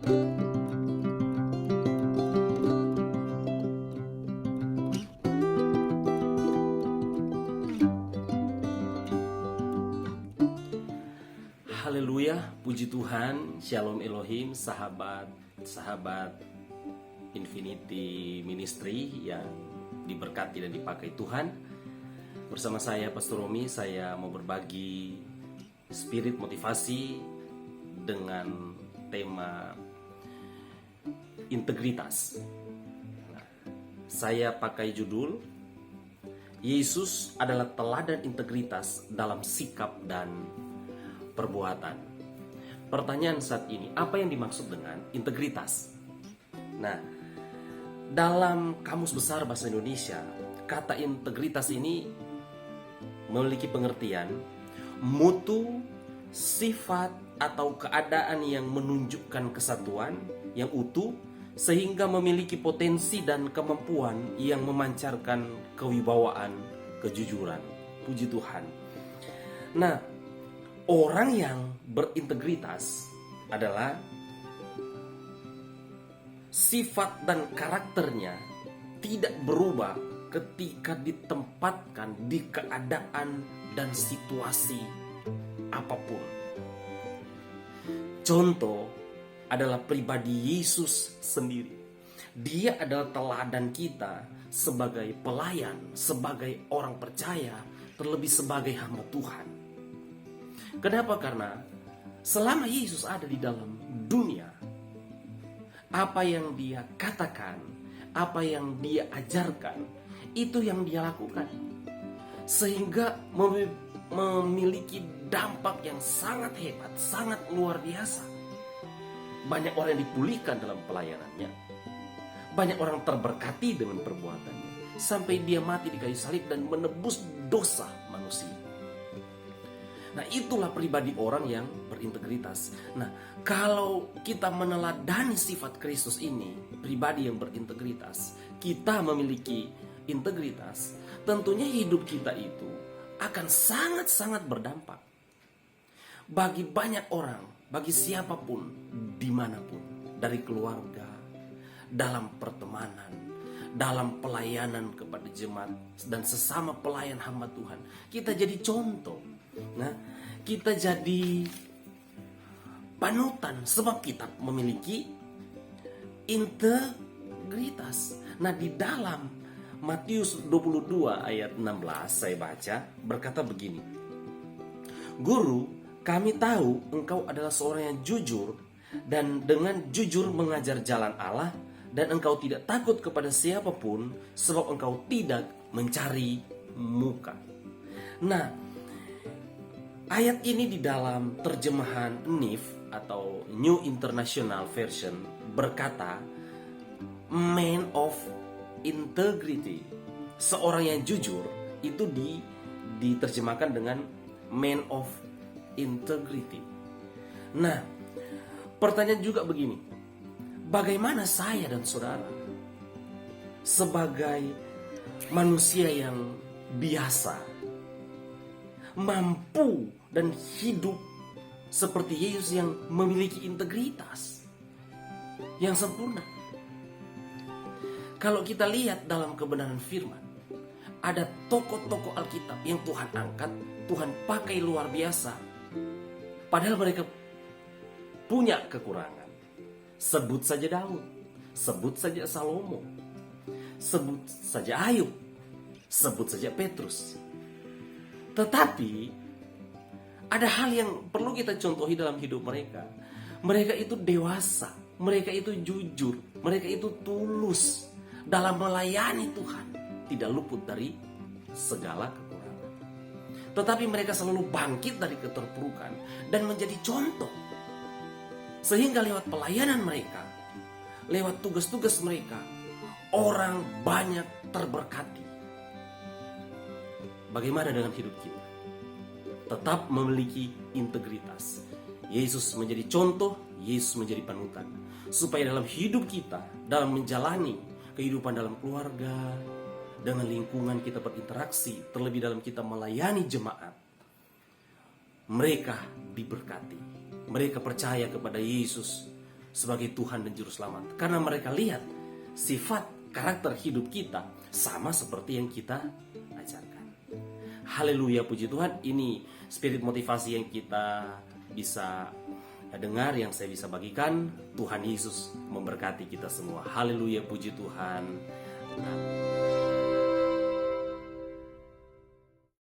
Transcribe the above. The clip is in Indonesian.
Haleluya, puji Tuhan, Shalom Elohim, sahabat Infinity Ministry yang diberkati dan dipakai Tuhan. Bersama saya Pastor Romi, saya mau berbagi spirit motivasi dengan tema integritas. Saya pakai judul Yesus adalah teladan integritas dalam sikap dan perbuatan. Pertanyaan saat ini, apa yang dimaksud dengan integritas? Nah, dalam Kamus Besar Bahasa Indonesia, kata integritas ini memiliki pengertian mutu, sifat atau keadaan yang menunjukkan kesatuan yang utuh sehingga memiliki potensi dan kemampuan yang memancarkan kewibawaan, kejujuran. Puji Tuhan. Nah, orang yang berintegritas adalah sifat dan karakternya tidak berubah ketika ditempatkan di keadaan dan situasi apapun. Contoh adalah pribadi Yesus sendiri. Dia adalah teladan kita sebagai pelayan, sebagai orang percaya, terlebih sebagai hamba Tuhan. Kenapa? Karena selama Yesus ada di dalam dunia, apa yang dia katakan, apa yang dia ajarkan, itu yang dia lakukan. Sehingga memiliki dampak yang sangat hebat, sangat luar biasa. Banyak orang yang dipulihkan dalam pelayanannya. Banyak orang terberkati dengan perbuatannya. Sampai dia mati di kayu salib dan menebus dosa manusia. Nah, itulah pribadi orang yang berintegritas. Nah, kalau kita meneladani sifat Kristus ini, pribadi yang berintegritas, kita memiliki integritas, tentunya hidup kita itu akan sangat-sangat berdampak bagi banyak orang, bagi siapapun, dimanapun, dari keluarga, dalam pertemanan, dalam pelayanan kepada jemaat dan sesama pelayan hamba Tuhan. Kita jadi contoh. Nah, kita jadi panutan sebab kita memiliki integritas. Nah, di dalam Matius 22 ayat 16 saya baca berkata begini. Guru, kami tahu engkau adalah seorang yang jujur dan dengan jujur mengajar jalan Allah dan engkau tidak takut kepada siapapun sebab engkau tidak mencari muka. Nah, ayat ini di dalam terjemahan NIV atau New International Version berkata man of integrity. Seorang yang jujur itu diterjemahkan dengan man of integrity. Nah, pertanyaan juga begini. Bagaimana saya dan saudara sebagai manusia yang biasa mampu dan hidup seperti Yesus yang memiliki integritas yang sempurna? Kalau kita lihat dalam kebenaran firman, ada tokoh-tokoh Alkitab yang Tuhan angkat, Tuhan pakai luar biasa, padahal mereka punya kekurangan. Sebut saja Daud, sebut saja Salomo, sebut saja Ayub, sebut saja Petrus. Tetapi ada hal yang perlu kita contohi dalam hidup mereka. Mereka itu dewasa, mereka itu jujur, mereka itu tulus dalam melayani Tuhan, tidak luput dari segala kekurangan. Tetapi mereka selalu bangkit dari keterpurukan dan menjadi contoh. Sehingga lewat pelayanan mereka, lewat tugas-tugas mereka, orang banyak terberkati. Bagaimana dengan hidup kita? Tetap memiliki integritas. Yesus menjadi contoh, Yesus menjadi panutan. Supaya dalam hidup kita, dalam menjalani kehidupan dalam keluarga, dengan lingkungan kita berinteraksi, terlebih dalam kita melayani jemaat, mereka diberkati. Mereka percaya kepada Yesus sebagai Tuhan dan Juru Selamat. Karena mereka lihat sifat karakter hidup kita sama seperti yang kita ajarkan. Haleluya, puji Tuhan. Ini spirit motivasi yang kita bisa dengar, yang saya bisa bagikan. Tuhan Yesus memberkati kita semua. Haleluya, puji Tuhan. Amin.